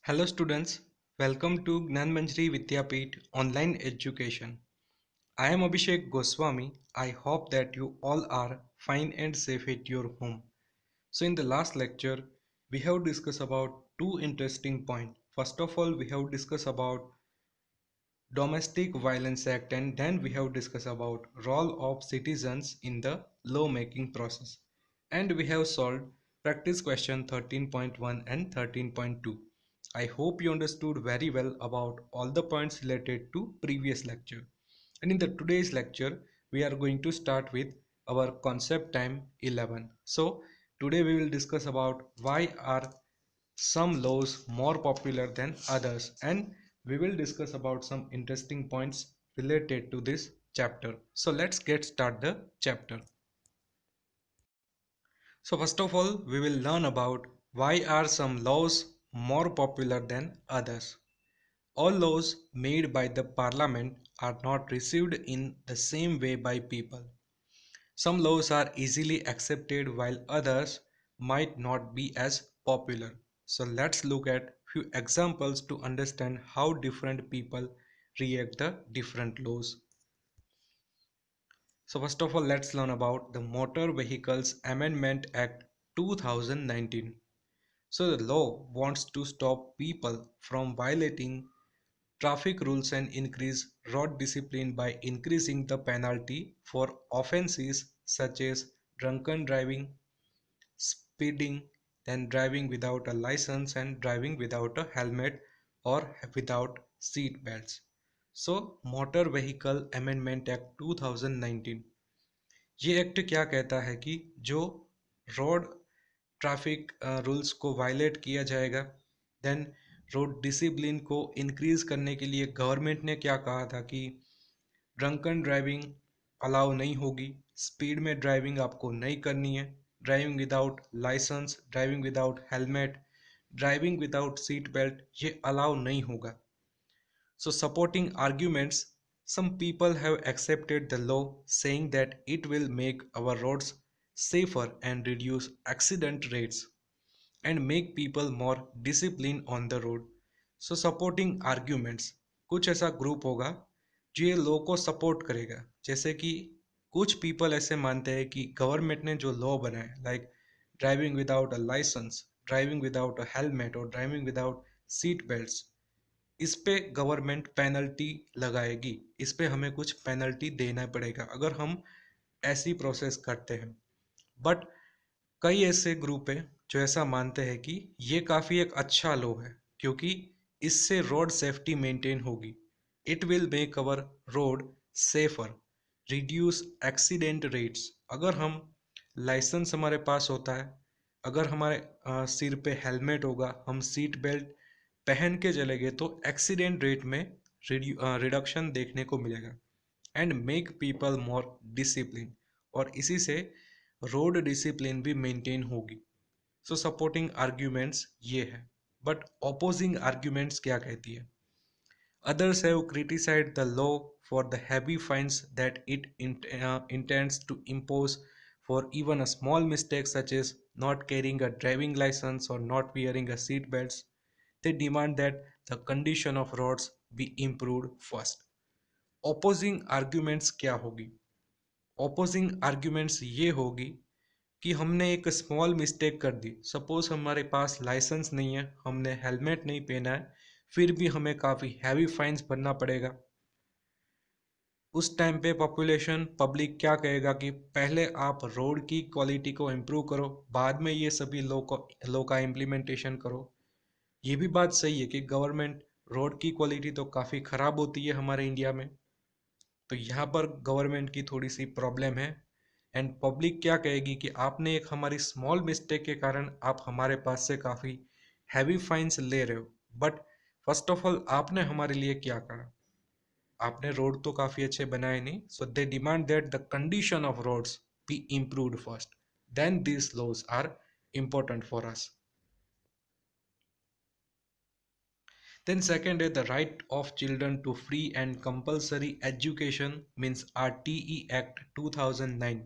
Hello students, welcome to Gnanmanjari Vidyapeeth Online Education. I am Abhishek Goswami. I hope that you all are fine and safe at your home. So in the last lecture, we have discussed about two interesting points. First of all, we have discussed about Domestic Violence Act, and then we have discussed about role of citizens in the law making process. And we have solved practice question 13.1 and 13.2. I hope you understood very well about all the points related to previous lecture. And in the today's lecture, we are going to start with our concept time 11. So today we will discuss about why are some laws more popular than others, and we will discuss about some interesting points related to this chapter. So let's get start the chapter. So first of all, we will learn about why are some laws more popular than others. All laws made by the parliament are not received in the same way by people. Some laws are easily accepted while others might not be as popular. So let's look at few examples to understand how different people react to different laws. So first of all, let's learn about the Motor Vehicles Amendment Act 2019. So the law wants to stop people from violating traffic rules and increase road discipline by increasing the penalty for offences such as drunken driving, speeding, then driving without a license and driving without a helmet or without seat belts. So motor vehicle amendment act 2019, ये act क्या कहता है कि जो road traffic rules को violet किया जाएगा, then road discipline को इंक्रीज करने के लिए गवर्नमेंट ने क्या कहा था कि ड्रंकन ड्राइविंग अलाउ नहीं होगी, स्पीड में ड्राइविंग आपको नहीं करनी है, driving without licence, driving without helmet, driving without seat belt ये अलाउ नहीं होगा. So supporting arguments, some people have accepted the law saying that it will make our roads safer and reduce accident rates and make people more disciplined on the road. So supporting arguments, कुछ ऐसा group होगा जो ये law को support करेगा. जैसे कि कुछ पीपल ऐसे मानते हैं कि गवर्नमेंट ने जो लॉ बनाया, like driving without a licence, driving without a helmet और ड्राइविंग विदाउट सीट बेल्ट्स, इस पे गवर्नमेंट पेनल्टी लगाएगी, इस पे हमें कुछ पेनल्टी देना पड़ेगा अगर हम ऐसी प्रोसेस करते हैं. बट कई ऐसे ग्रुप हैं जो ऐसा मानते हैं कि ये काफ़ी एक अच्छा लॉ है क्योंकि इससे रोड सेफ्टी मेंटेन होगी. It will make our road safer, reduce accident rates. अगर हम लाइसेंस हमारे पास होता है, अगर हमारे सिर पे हेलमेट होगा, हम सीट बेल्ट पहन के चलेंगे तो एक्सीडेंट रेट में रिडक्शन देखने को मिलेगा and make people more discipline, और इसी से रोड डिसिप्लिन भी मेंटेन होगी. सो सपोर्टिंग आर्ग्यूमेंट्स ये है. बट ऑपोजिंग आर्ग्यूमेंट्स क्या कहती है? Others have criticized the law for the heavy fines that it intends to impose for even a small mistake such as not carrying a driving license or not wearing a seat belts. They demand that the condition of roads be improved first. Opposing arguments क्या होगी? Opposing arguments ये होगी कि हमने एक small mistake कर दी. Suppose हमारे पास licence नहीं है, हमने हेलमेट नहीं पहना है, फिर भी हमें काफ़ी हैवी फाइन्स भरना पड़ेगा. उस टाइम पे पॉपुलेशन पब्लिक क्या कहेगा कि पहले आप रोड की क्वालिटी को इम्प्रूव करो, बाद में ये सभी लॉ का इम्प्लीमेंटेशन करो. ये भी बात सही है कि गवर्नमेंट रोड की क्वालिटी तो काफ़ी ख़राब होती है हमारे इंडिया में, तो यहाँ पर गवर्नमेंट की थोड़ी सी प्रॉब्लम है. एंड पब्लिक क्या कहेगी कि आपने एक हमारी स्मॉल मिस्टेक के कारण आप हमारे पास से काफ़ी हैवी फाइन्स ले रहे हो. बट फर्स्ट ऑफ ऑल आपने हमारे लिए क्या करा? आपने रोड तो काफ़ी अच्छे बनाए नहीं. So they demand that the condition of roads be improved first, then these laws are important for us. Then second is the right of children to free and compulsory education, means RTE Act 2009.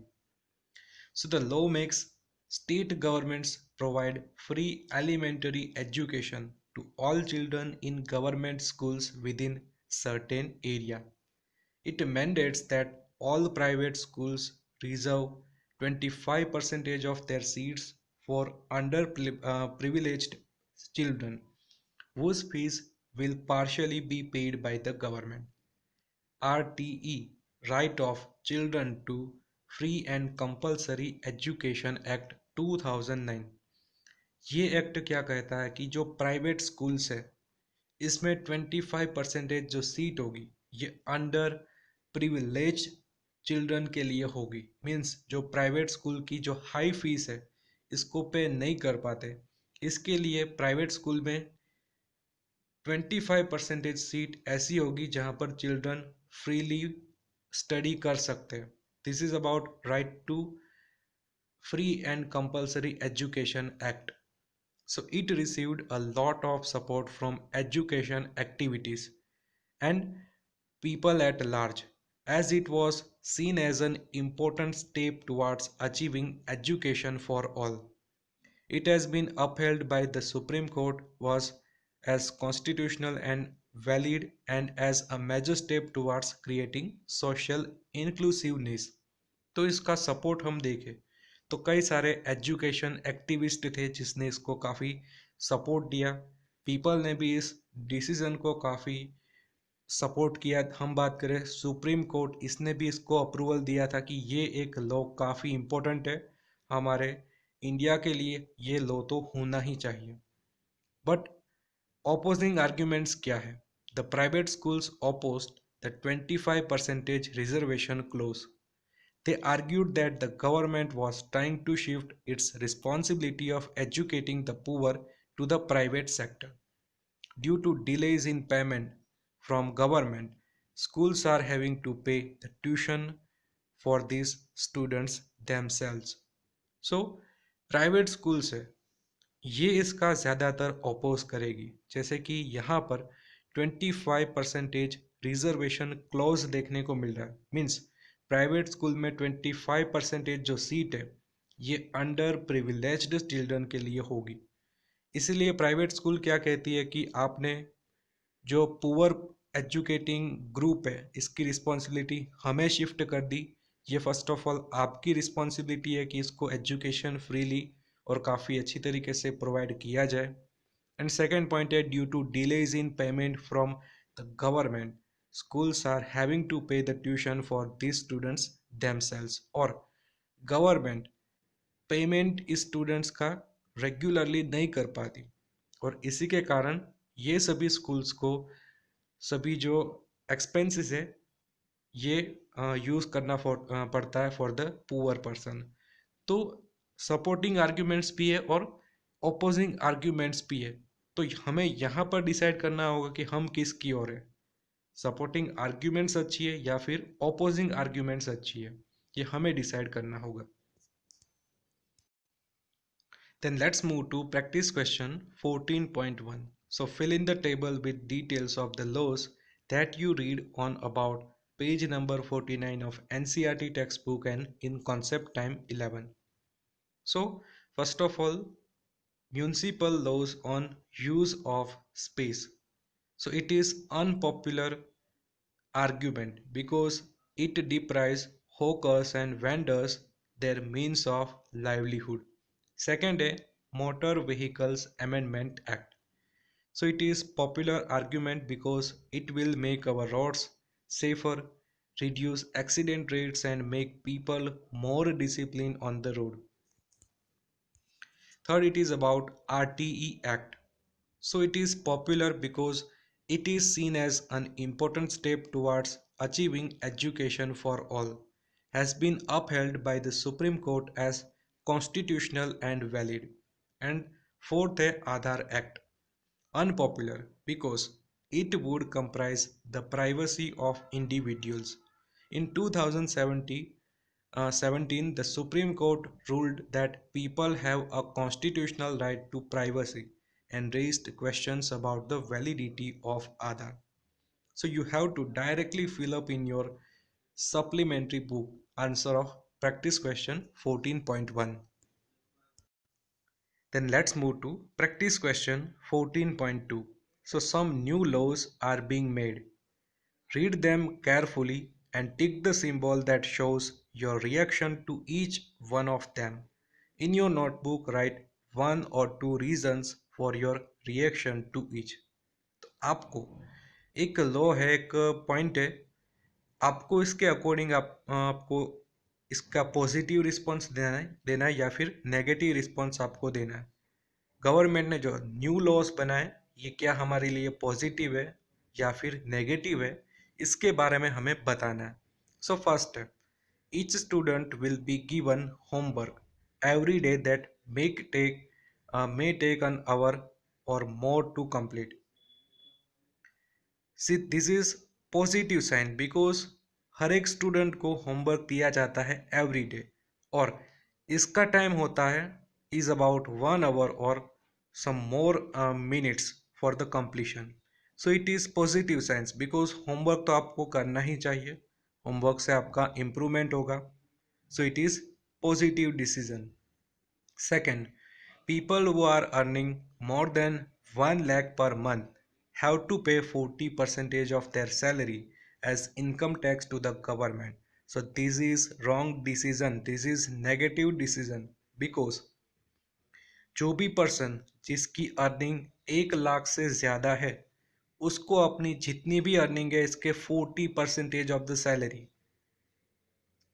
So the law makes state governments provide free elementary education to all children in government schools within certain area. It mandates that all private schools reserve 25% of their seats for underprivileged children, whose fees will partially be paid by the government. RTE, Right of Children to Free and Compulsory Education Act 2009। ये act क्या कहता है कि जो private schools है इसमें 25% जो seat होगी ये अंडर प्रिविलेज चिल्ड्रन के लिए होगी। मीन्स जो प्राइवेट स्कूल की जो हाई फीस है इसको पे नहीं कर पाते, इसके लिए प्राइवेट स्कूल में 25% सीट ऐसी होगी जहां पर चिल्ड्रन फ्रीली स्टडी कर सकते हैं। This is about right to free and compulsory education act. So it received a lot of support from education activities and people at large, as it was seen as an important step towards achieving education for all. It has been upheld by the Supreme Court was as constitutional and valid and as a major step towards creating social inclusiveness। तो इसका support हम देखें तो कई सारे education activist थे जिसने इसको काफ़ी सपोर्ट दिया। पीपल ने भी इस डिसीजन को काफ़ी सपोर्ट किया। हम बात करें सुप्रीम कोर्ट, इसने भी इसको अप्रूवल दिया था कि ये एक लॉ काफ़ी इम्पोर्टेंट है हमारे इंडिया के लिए, ये लॉ तो होना ही चाहिए। बट ऑपोजिंग आर्ग्यूमेंट्स क्या है? The private schools opposed the 25% reservation clause. They argued that the government was trying to shift its responsibility of educating the poor to the private sector. Due to delays in payment from government, schools are having to pay the tuition for these students themselves. So, private schools है ये इसका ज़्यादातर oppose करेगी। जैसे कि यहाँ पर 25% reservation clause देखने को मिल रहा है। मीन्स प्राइवेट स्कूल में 25% जो सीट है ये अंडर प्रिविलेज्ड चिल्ड्रन के लिए होगी। इसीलिए प्राइवेट स्कूल क्या कहती है कि आपने जो पुअर एजुकेटिंग ग्रुप है इसकी रिस्पॉन्सिबिलिटी हमें शिफ्ट कर दी। ये फर्स्ट ऑफ ऑल आपकी रिस्पॉन्सिबिलिटी है कि इसको एजुकेशन फ्रीली और काफ़ी अच्छी तरीके से प्रोवाइड किया जाए। एंड सेकेंड पॉइंट है due to delays in payment from the government schools are having to pay the tuition for these students themselves। और गवर्नमेंट पेमेंट इस स्टूडेंट्स का रेगुलरली नहीं कर पाती और इसी के कारण ये सभी स्कूल्स को सभी जो एक्सपेंसेस है ये यूज़ करना पड़ता है फॉर द पुअर पर्सन। तो सपोर्टिंग आर्ग्यूमेंट्स भी है और ओपोजिंग आर्ग्यूमेंट्स भी है। तो हमें यहाँ पर डिसाइड करना होगा कि हम किसकी ओर है, सपोर्टिंग आर्ग्यूमेंट्स अच्छी है या फिर ओपोजिंग आर्ग्यूमेंट्स अच्छी है, ये हमें डिसाइड करना होगा। Then let's move to practice question 14.1। So fill in the table with details of the laws that you read on about page number 49 of NCERT textbook and in concept time 11। So first of all, municipal laws on use of space। So it is unpopular argument because it deprives hawkers and vendors their means of livelihood। Second है Motor Vehicles Amendment Act। So it is popular argument because it will make our roads safer, reduce accident rates and make people more disciplined on the road। Third, it is about RTE Act। So it is popular because it is seen as an important step towards achieving education for all, has been upheld by the Supreme Court as constitutional and valid। And fourth है Aadhaar Act। Unpopular because it would comprise the privacy of individuals। In 2017, the Supreme Court ruled that people have a constitutional right to privacy and raised questions about the validity of Aadhaar। So you have to directly fill up in your supplementary book answer of practice question 14.1। Then let's move to practice question 14.2. So some new laws are being made. Read them carefully and tick the symbol that shows your reaction to each one of them. In your notebook, write one or two reasons for your reaction to each. तो आपको एक law है, एक point है, आपको इसके according आपको इसका पॉजिटिव रिस्पॉन्स देना है या फिर नेगेटिव रिस्पॉन्स आपको देना है। गवर्नमेंट ने जो न्यू लॉस बनाए ये क्या हमारे लिए पॉजिटिव है या फिर नेगेटिव है, इसके बारे में हमें बताना है। सो फर्स्ट है, each student will be given homework every day that may take an hour or more to complete. See this is positive sign because हर एक स्टूडेंट को होमवर्क दिया जाता है एवरी डे और इसका टाइम होता है is about 1 hour or some more minutes for the completion. So it is positive signs because homework तो आपको करना ही चाहिए, होमवर्क से आपका इम्प्रूवमेंट होगा। सो it is positive decision. Second, people who are earning more than 1 lakh per month have to pay 40% of their salary as income tax to the government. So this is wrong decision. This is negative decision because जो भी person जिसकी earning 1 lakh से ज़्यादा है उसको अपनी जितनी भी अर्निंग है इसके 40% ऑफ द सैलरी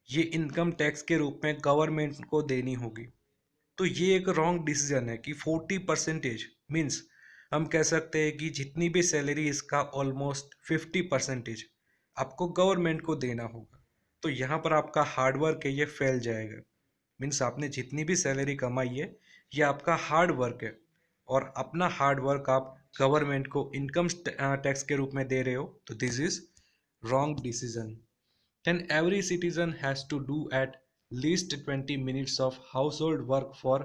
ये इनकम टैक्स के रूप में गवर्नमेंट को देनी होगी। तो ये एक रॉन्ग डिसीजन है कि 40% मीन्स हम कह सकते हैं कि जितनी भी सैलरी इसका ऑलमोस्ट 50% आपको गवर्नमेंट को देना होगा। तो यहाँ पर आपका हार्डवर्क है ये फेल जाएगा। मीन्स आपने जितनी भी सैलरी कमाई है ये आपका हार्ड वर्क है और अपना हार्ड वर्क आप गवर्नमेंट को इनकम टैक्स के रूप में दे रहे हो, तो this is wrong decision. Then every citizen has to do at least 20 minutes of household work for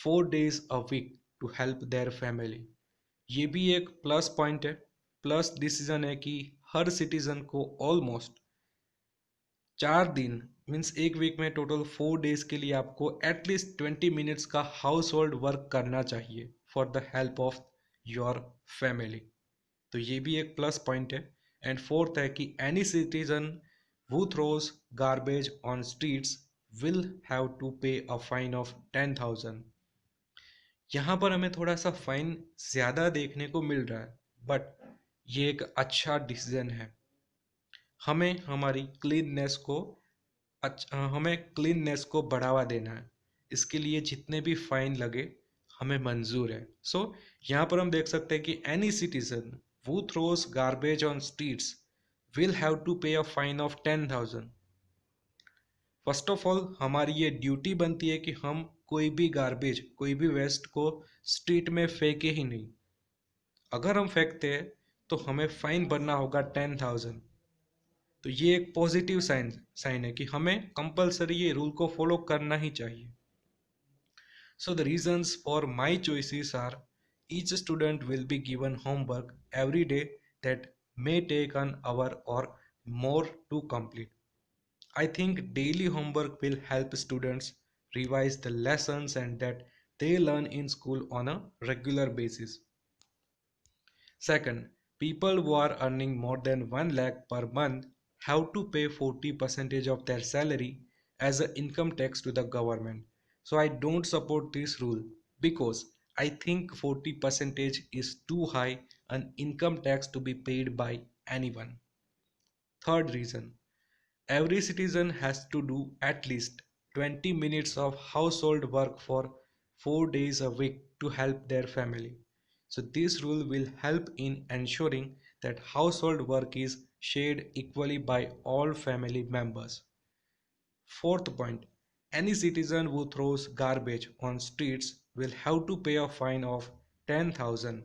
4 days a week to help their family. ये भी एक प्लस पॉइंट है, प्लस डिसीजन है कि हर सिटीजन को ऑलमोस्ट 4 दिन मीन्स एक week में टोटल 4 डेज के लिए आपको एटलीस्ट 20 मिनट्स का हाउस होल्ड वर्क करना चाहिए for the help of your family. तो ये भी एक प्लस पॉइंट है। एंड फोर्थ है कि any citizen who throws garbage on streets will have to pay a fine of 10,000। यहाँ पर हमें थोड़ा सा फाइन ज़्यादा देखने को मिल रहा है बट ये एक अच्छा डिसीजन है। हमें हमारी क्लीननेस को बढ़ावा देना है, इसके लिए जितने भी फाइन लगे हमें मंजूर है। सो यहाँ पर हम देख सकते हैं कि any citizen who throws garbage on streets will have to pay a fine of 10,000। First of all हमारी ये ड्यूटी बनती है कि हम कोई भी गार्बेज कोई भी वेस्ट को स्ट्रीट में फेंके ही नहीं। अगर हम फेंकते हैं तो हमें फाइन भरना होगा 10,000। तो ये एक पॉजिटिव साइन है कि हमें कंपलसरी ये रूल को फॉलो करना ही चाहिए। So the reasons for my choices are each student will be given homework every day that may take an hour or more to complete. I think daily homework will help students revise the lessons and that they learn in school on a regular basis. Second, people who are earning more than 1 lakh per month have to pay 40% of their salary as an income tax to the government. So I don't support this rule because I think 40% is too high an income tax to be paid by anyone. Third reason, every citizen has to do at least 20 minutes of household work for 4 days a week to help their family. So this rule will help in ensuring that household work is shared equally by all family members. Fourth point, any citizen who throws garbage on streets will have to pay a fine of 10,000.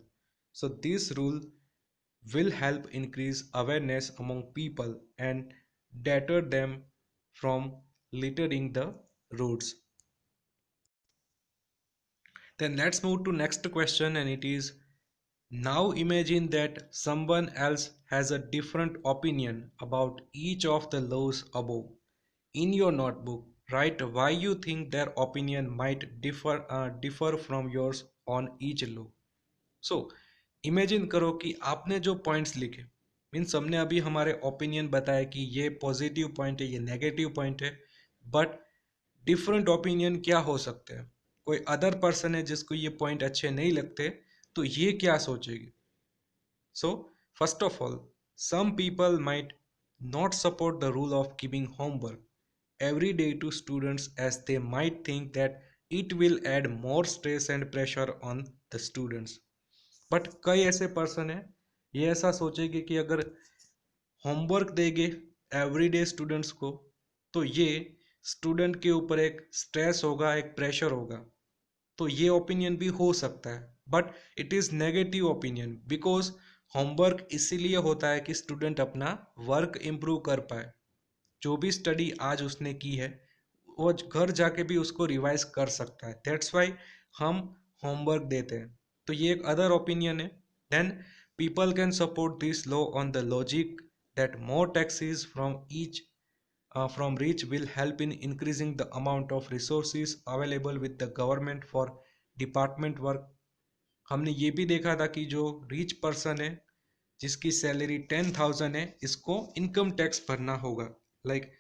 So this rule will help increase awareness among people and deter them from littering the roads. Then let's move to next question, and it is, now imagine that someone else has a different opinion about each of the laws above. In your notebook, write why you think their opinion might differ from yours on each law. So imagine करो कि आपने जो points लिखे, means हमने अभी हमारे opinion बताया कि ये पॉजिटिव पॉइंट है, ये नेगेटिव पॉइंट है, बट डिफरेंट ओपिनियन क्या हो सकते हैं? कोई अदर पर्सन है जिसको ये पॉइंट अच्छे नहीं लगते, तो ये क्या सोचेगी? So, first of all, some people might not support the rule of giving homework every day to students as they might think that it will add more stress and pressure on the students. But कई ऐसे person है, ये ऐसा सोचेंगे कि अगर homework देंगे everyday students को, तो ये स्टूडेंट के ऊपर एक स्ट्रेस होगा, एक प्रेशर होगा। तो ये ओपिनियन भी हो सकता है, but it is negative opinion, because homework इसीलिए होता है कि स्टूडेंट अपना वर्क इम्प्रूव कर पाए। जो भी स्टडी आज उसने की है, वो घर जाके भी उसको रिवाइज कर सकता है। दैट्स वाई हम होमवर्क देते हैं। तो ये एक अदर ओपिनियन है। Then people can support this law on the logic that more taxes from rich will help in increasing the amount of resources available with the government for department work. हमने ये भी देखा था कि जो rich person है, जिसकी salary 10,000 है, इसको इनकम टैक्स भरना होगा। Like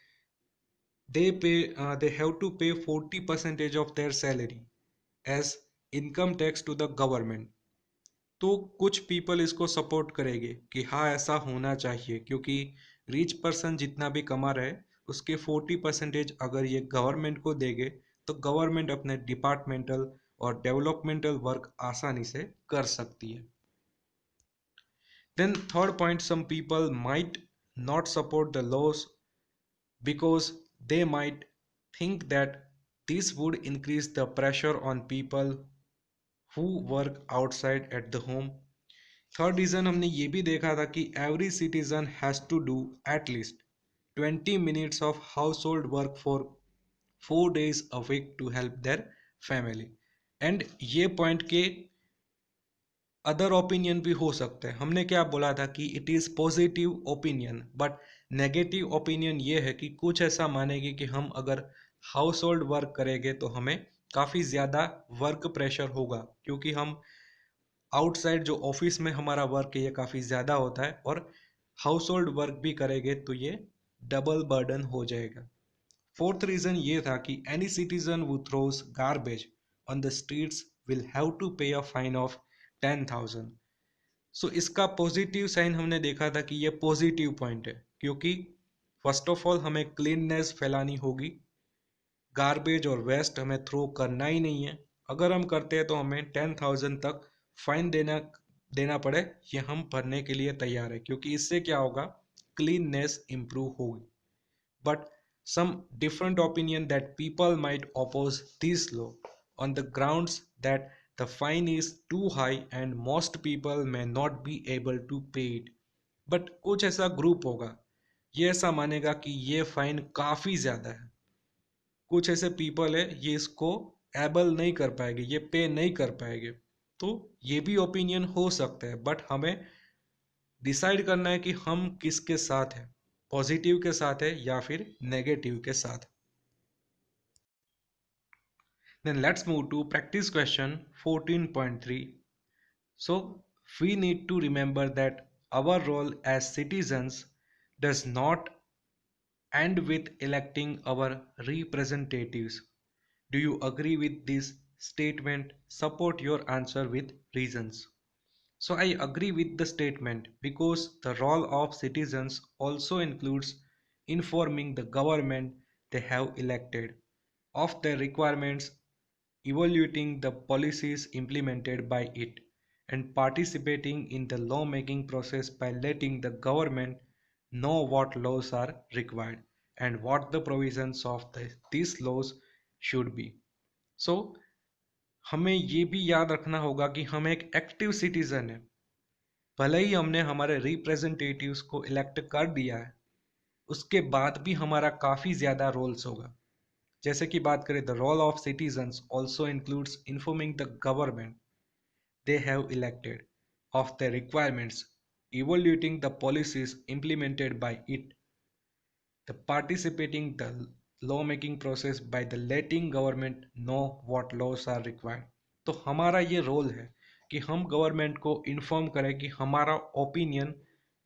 they have to pay 40% of their salary as income tax to the government. तो कुछ पीपल इसको सपोर्ट करेंगे कि हाँ ऐसा होना चाहिए, क्योंकि रिच पर्सन जितना भी कमा रहे उसके 40% अगर ये गवर्नमेंट को देंगे, तो गवर्नमेंट अपने डिपार्टमेंटल और डेवलपमेंटल वर्क आसानी से कर सकती है। Then third point, some people might not support the laws because they might think that this would increase the pressure on people who work outside at the home. Third reason हमने ये भी देखा था कि every citizen has to do at least 20 minutes of household work for 4 days a week to help their family. And ये point के other opinion भी हो सकते हैं। हमने क्या बोला था कि it is positive opinion, but negative opinion ये है कि कुछ ऐसा मानेगी कि हम अगर हाउस होल्ड वर्क करेंगे तो हमें काफ़ी ज़्यादा वर्क प्रेशर होगा, क्योंकि हम आउटसाइड जो ऑफिस में हमारा वर्क है ये काफ़ी ज़्यादा होता है, और हाउस होल्ड वर्क भी करेंगे तो ये डबल बर्डन हो जाएगा। फोर्थ रीज़न ये था कि any citizen who throws garbage on the streets will have to pay a fine of 10,000. सो इसका पॉजिटिव साइन हमने देखा था कि ये पॉजिटिव पॉइंट है, क्योंकि फर्स्ट ऑफ ऑल हमें क्लीननेस फैलानी होगी। गार्बेज और वेस्ट हमें थ्रो करना ही नहीं है। अगर हम करते हैं तो हमें 10,000 तक फाइन देना पड़े, ये हम भरने के लिए तैयार है, क्योंकि इससे क्या होगा, क्लीननेस इम्प्रूव होगी। But some different opinion that people might oppose this law on the grounds that the fine is too high and most people may not be able to pay it. But कुछ ऐसा group होगा, ये ऐसा मानेगा कि ये fine काफ़ी ज़्यादा है। कुछ ऐसे पीपल है ये इसको एबल नहीं कर पाएंगे, ये पे नहीं कर पाएंगे। तो ये भी ओपिनियन हो सकता है, बट हमें डिसाइड करना है कि हम किसके साथ हैं, पॉजिटिव के साथ है या फिर नेगेटिव के साथ। Then let's move to practice question 14.3. So we need to remember that our role as citizens does not end with electing our representatives. Do you agree with this statement? Support your answer with reasons. So I agree with the statement because the role of citizens also includes informing the government they have elected of their requirements, evaluating the policies implemented by it, and participating in the lawmaking process by letting the government know what laws are required and what the provisions of these laws should be. So हमें ये भी याद रखना होगा कि हम एक active citizen है। भले ही हमने हमारे रिप्रेजेंटेटिव्स को इलेक्ट कर दिया है, उसके बाद भी हमारा काफ़ी ज़्यादा रोल्स होगा। जैसे कि बात करें, the role of citizens also includes informing the government they have elected of their requirements, evaluating the policies implemented by it, the participating the law making process by the letting government know what laws are required. तो हमारा ये role है कि हम government को inform करें कि हमारा ओपिनियन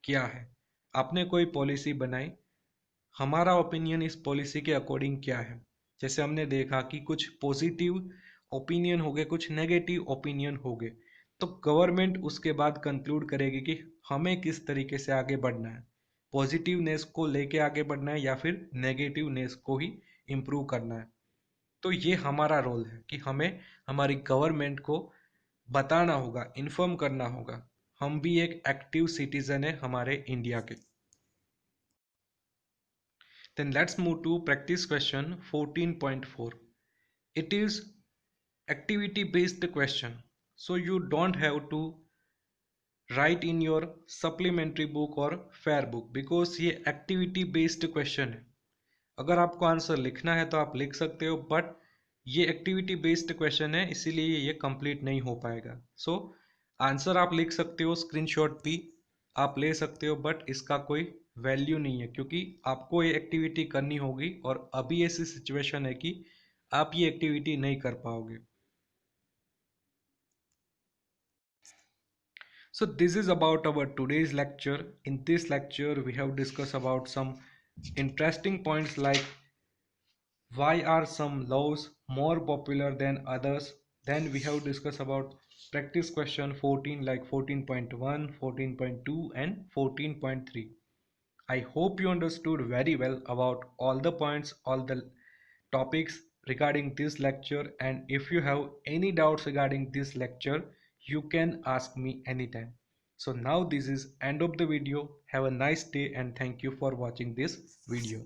क्या है। आपने कोई पॉलिसी बनाई, हमारा ओपिनियन इस पॉलिसी के अकॉर्डिंग क्या है। जैसे हमने देखा कि कुछ पॉजिटिव ओपिनियन हो गए, कुछ नेगेटिव ओपिनियन हो गए, तो गवर्नमेंट उसके बाद कंक्लूड करेगी कि हमें किस तरीके से आगे बढ़ना है, पॉजिटिवनेस को लेके आगे बढ़ना है या फिर नेगेटिवनेस को ही इम्प्रूव करना है। तो ये हमारा रोल है कि हमें हमारी गवर्नमेंट को बताना होगा, इन्फॉर्म करना होगा। हम भी एक एक्टिव सिटीजन है हमारे इंडिया के। Then let's move to practice question 14.4. It is activity based question. So you don't have to write in your supplementary book or fair book because ये activity based question है। अगर आपको answer लिखना है तो आप लिख सकते हो, बट ये एक्टिविटी बेस्ड क्वेश्चन है इसीलिए ये कंप्लीट नहीं हो पाएगा। सो आंसर आप लिख सकते हो, स्क्रीनशॉट भी आप ले सकते हो, बट इसका कोई वैल्यू नहीं है क्योंकि आपको ये एक्टिविटी करनी होगी और अभी ऐसी सिचुएशन है कि आप ये एक्टिविटी नहीं कर पाओगे। So this is about our today's lecture. In this lecture we have discussed about some interesting points like why are some laws more popular than others. Then we have discussed about practice question 14 like 14.1, 14.2 and 14.3. I hope you understood very well about all the points, all the topics regarding this lecture, and if you have any doubts regarding this lecture, you can ask me anytime. So now this is end of the video. Have a nice day and thank you for watching this video.